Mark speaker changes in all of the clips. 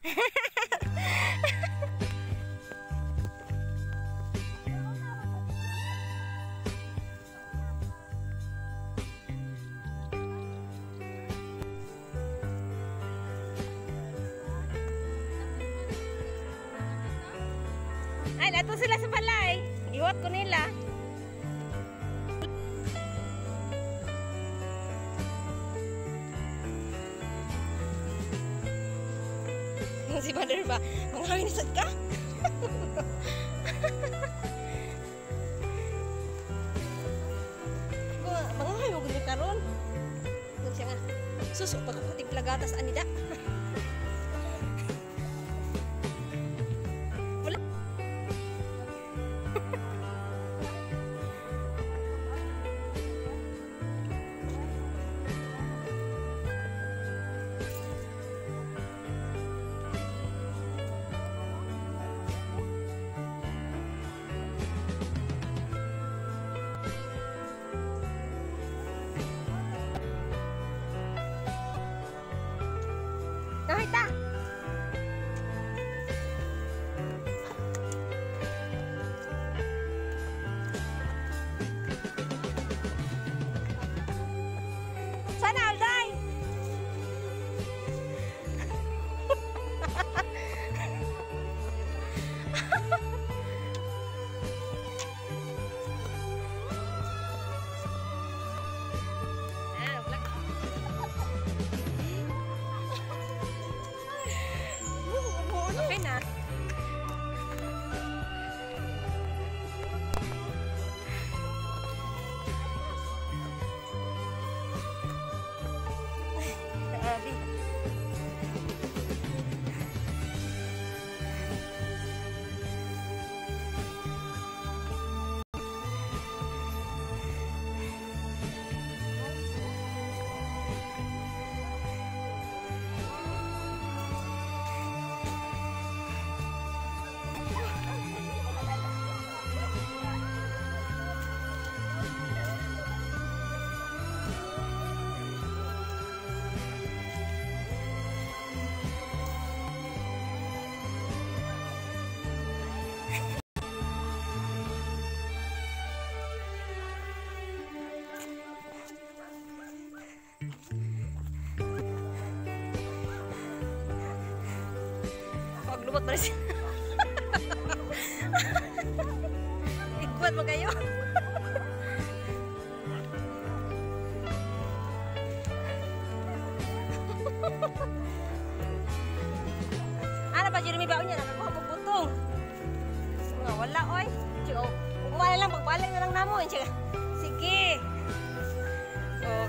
Speaker 1: Ay, nato sila sa balay. Iwat ko nila. Si Mother ba? Mga nisad ka? Mga hayo gud ni karon. Nung siya nga. Sus, pagkukuting plagatas anida. Nakita! Sana Alday! Okay na. Grabe. Paglubot ba rin siya? Igwat mo kayo? Ano ba, Jeremy ba? Unya, nakakuha mo butong. Nga, wala, oy. Sige, umala lang, pagbalik na lang namo. Sige. Oh.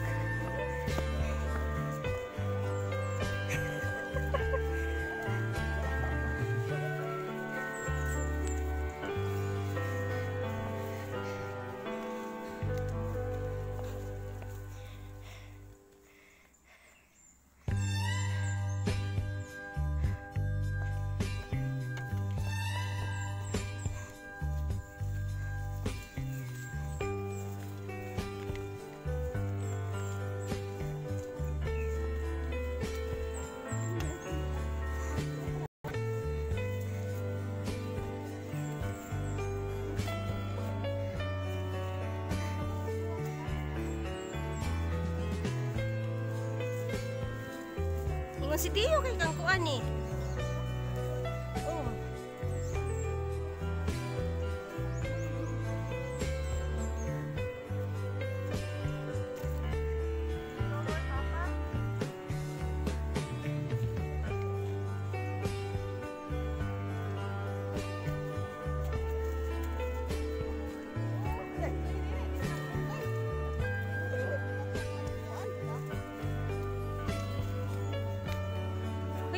Speaker 1: Ingon si Tio kay kang kuan ni. Oh.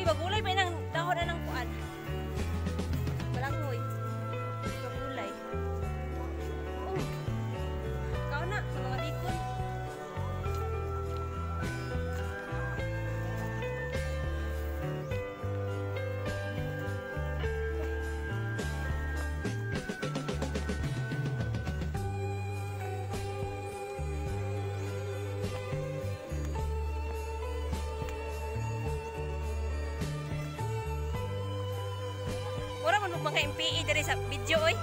Speaker 1: Bagulay pa nang dahon na ng kuan. Balangoy. Bagulay. Oh. Kao na sa mga bikon. Wala man mga MPE diri sa video oy.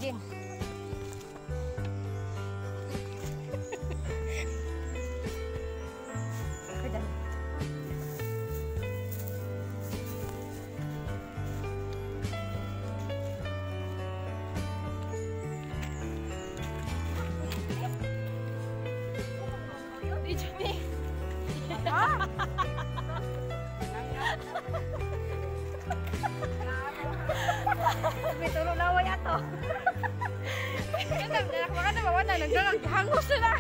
Speaker 1: Jin. Kedan. Di Jumi. Tulog laway ato. Baka na bawa na naghangos na.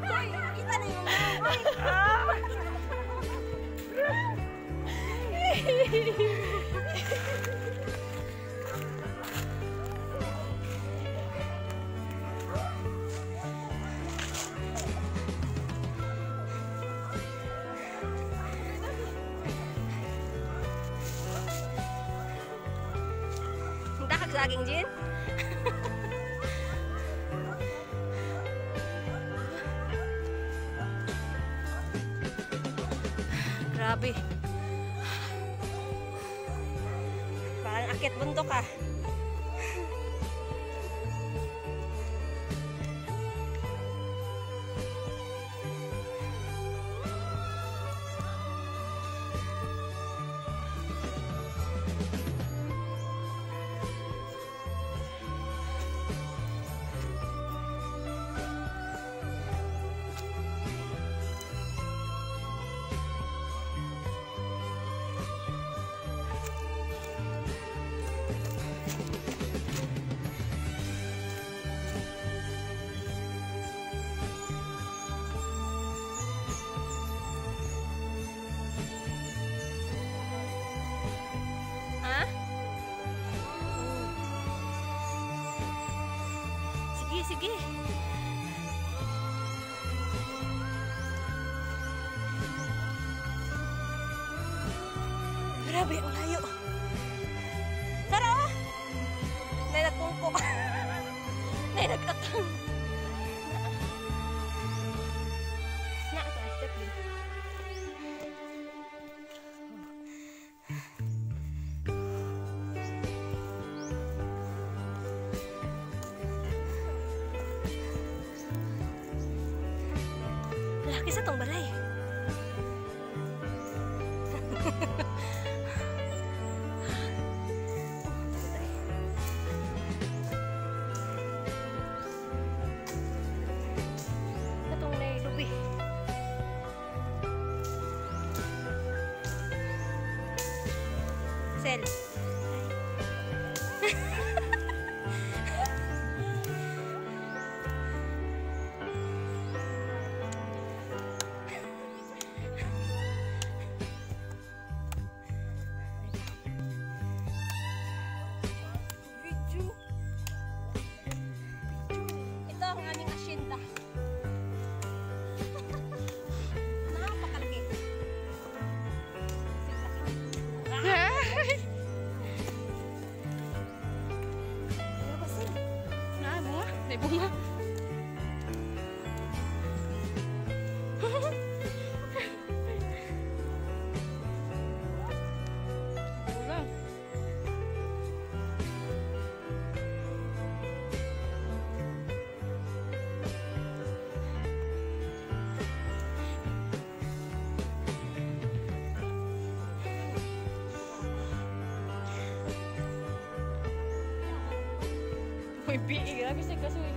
Speaker 1: Hoy, kita na yung laway. Saging Jin. Grabe. Parang akit bundok ah. Sige. Grabe, ang layo. Tara! Nay nagkungko. Nay nagkatang. Na, ito ay step din. Laki sa tong balay. Katong na lubi. Sel. Ito ang aming asyenda. Napakalaki.
Speaker 2: May bunga. May biig. Grabe sa kasoy.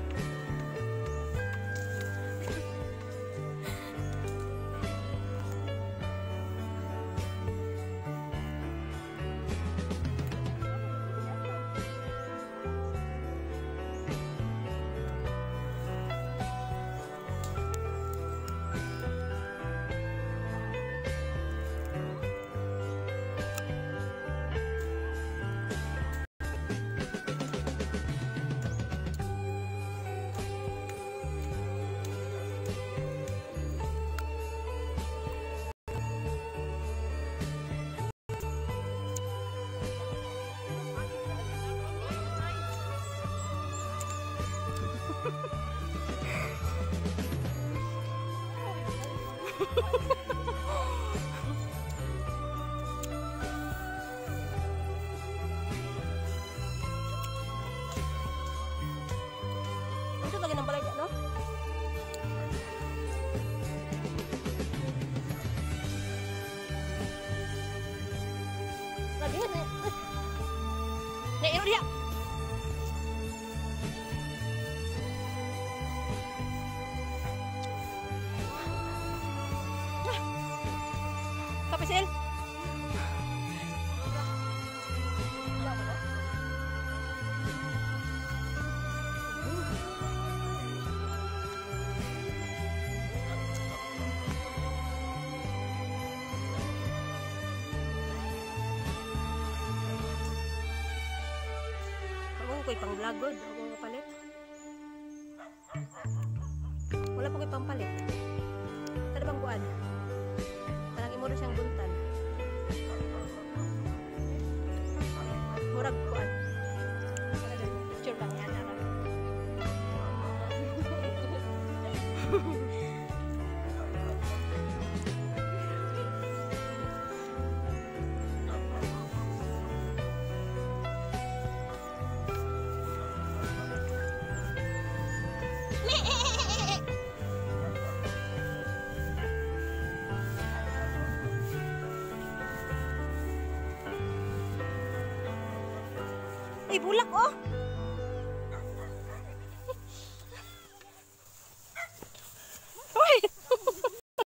Speaker 1: Ito lagi ng balay dyan, no? Lagi yan, eh. Nairo dia. Kapisil. Ako ko'y pang vlogod. Ako nga palit. Wala pa ko'y pang palit. Kada bang kuan? Parang imo rin siyang buntan. Murag kuan. Picture lang yan. Ay, bulak oh!